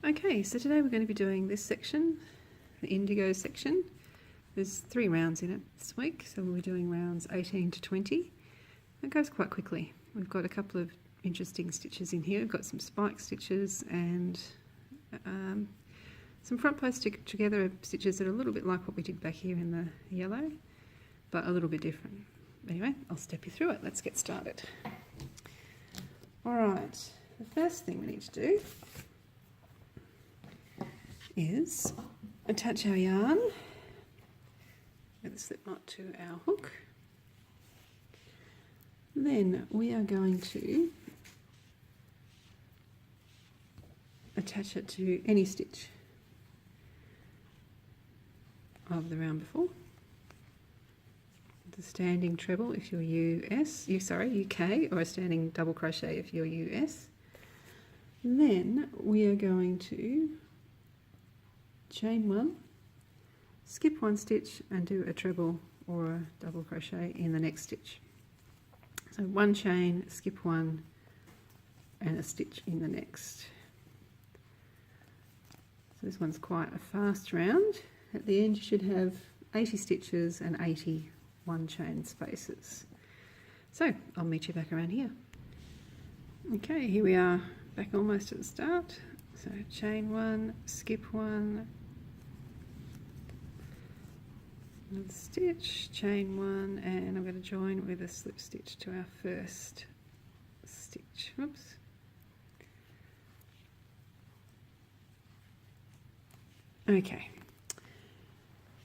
Okay, so today we're going to be doing this section, the indigo section. There's 3 rounds in it this week, so we'll be doing rounds 18 to 20. It goes quite quickly. We've got a couple of interesting stitches in here. We've got some spike stitches and some front post together stitches that are a little bit like what we did back here in the yellow, but a little bit different. Anyway, I'll step you through it. Let's get started. All right, the first thing we need to do is attach our yarn with a slip knot to our hook. Then we are going to attach it to any stitch of the round before. The standing treble if you're UK, or a standing double crochet if you're US. Then we are going to chain 1, skip 1 stitch and do a treble or a double crochet in the next stitch. So 1 chain, skip 1 and a stitch in the next. So this one's quite a fast round. At the end you should have 80 stitches and 80 1 chain spaces. So I'll meet you back around here. Okay, here we are back almost at the start. So chain 1, skip 1, another stitch, chain 1, and I'm going to join with a slip stitch to our first stitch. Oops. Okay.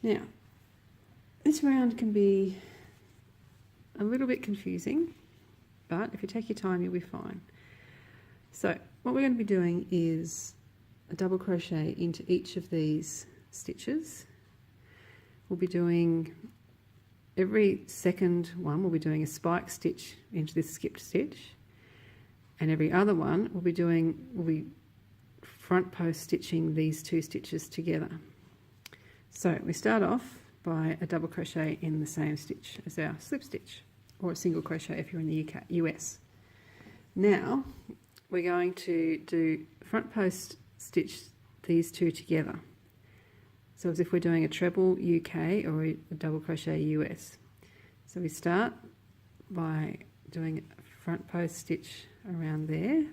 Now, this round can be a little bit confusing, but if you take your time, you'll be fine. So what we're going to be doing is a double crochet into each of these stitches. We'll be doing, every second one we'll be doing a spike stitch into this skipped stitch, and every other one we'll be front post stitching these 2 stitches together. So we start off by a double crochet in the same stitch as our slip stitch, or a single crochet if you're in the US. Now we're going to do front post stitch these 2 together. So as if we're doing a treble UK or a double crochet US. So we start by doing a front post stitch around there.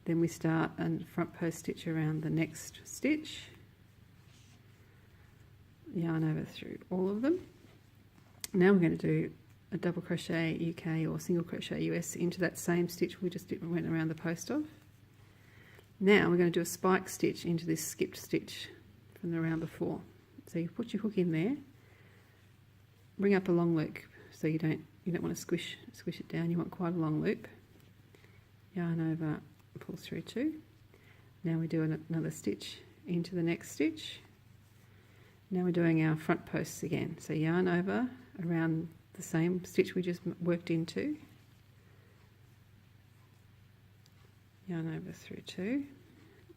Then we start a front post stitch around the next stitch. Yarn over through all of them. Now we're going to do a double crochet UK or single crochet US into that same stitch we just went around the post of. Now we're going to do a spike stitch into this skipped stitch from the round before. So you put your hook in there, bring up a long loop, so you don't want to squish it down. You want quite a long loop. Yarn over, pull through 2. Now we do another stitch into the next stitch. Now we're doing our front posts again. So yarn over around the same stitch we just worked into. Yarn over through 2.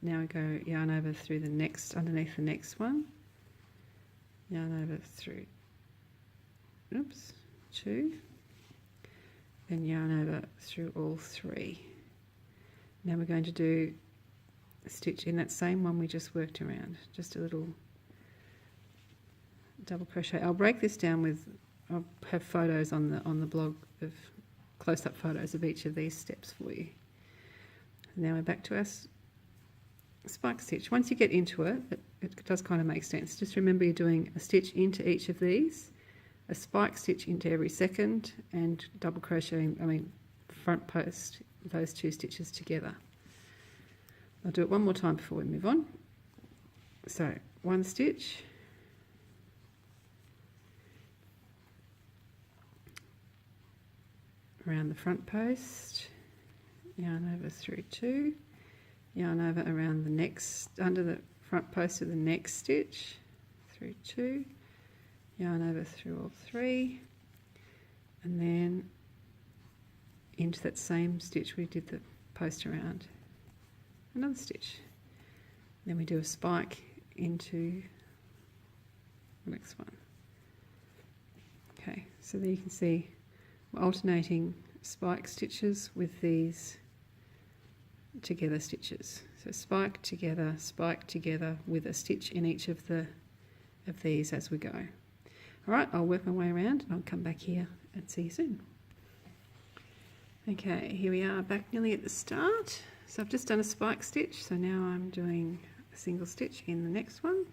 Now we go yarn over through the next, underneath the next one. Yarn over through, 2. Then yarn over through all 3. Now we're going to do a stitch in that same one we just worked around, just a little double crochet. I'll break this down I'll have photos on the blog of close-up photos of each of these steps for you. Now we're back to our spike stitch. Once you get into it, it does kind of make sense. Just remember you're doing a stitch into each of these, a spike stitch into every second, and double crocheting, front post those 2 stitches together. I'll do it one more time before we move on. So 1 stitch, around the front post, yarn over through 2, yarn over around the next, under the front post of the next stitch, through 2, yarn over through all 3, and then into that same stitch we did the post around, another stitch. Then we do a spike into the next one. Okay, so there you can see we're alternating spike stitches with these together stitches. So spike together with a stitch in each of these as we go. All right, I'll work my way around and I'll come back here and see you soon. Okay, here we are back nearly at the start. So I've just done a spike stitch, so now I'm doing a single stitch in the next one.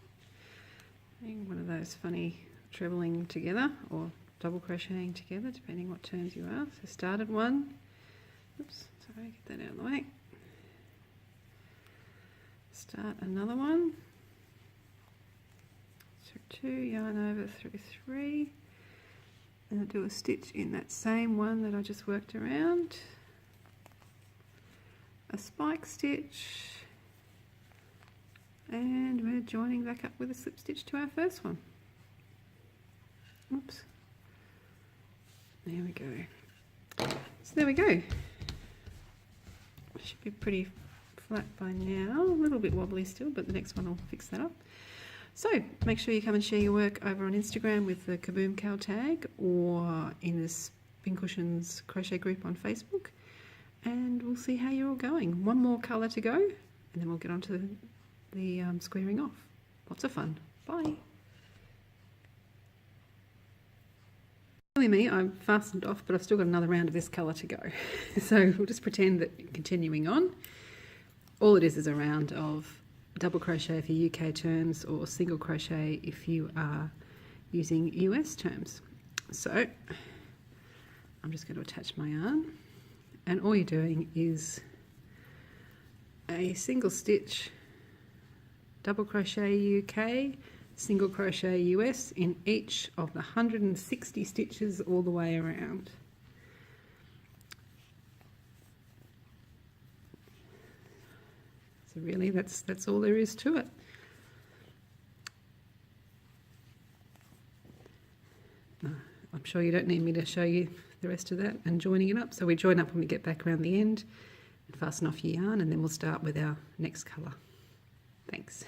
One of those funny trebling together or double crocheting together, depending what terms you are. So started one. Oops, sorry, get that out of the way. Start another one. Through 2, yarn over through 3. And I'll do a stitch in that same one that I just worked around. A spike stitch. And we're joining back up with a slip stitch to our first one. Oops. There we go. So there we go. Should be pretty flat by now. A little bit wobbly still, but the next one will fix that up. So make sure you come and share your work over on Instagram with the Kaboom Cow tag or in the Pincushions crochet group on Facebook. And we'll see how you're all going. One more colour to go and then we'll get on to the squaring off. Lots of fun. Bye. Me, I'm fastened off, but I've still got another round of this colour to go. So we'll just pretend that continuing on. All it is a round of double crochet for UK terms or single crochet if you are using US terms. So I'm just going to attach my yarn, and all you're doing is a single stitch, double crochet UK, single crochet US in each of the 160 stitches all the way around. So really that's all there is to it. I'm sure you don't need me to show you the rest of that and joining it up. So we join up when we get back around the end and fasten off your yarn, and then we'll start with our next colour. Thanks.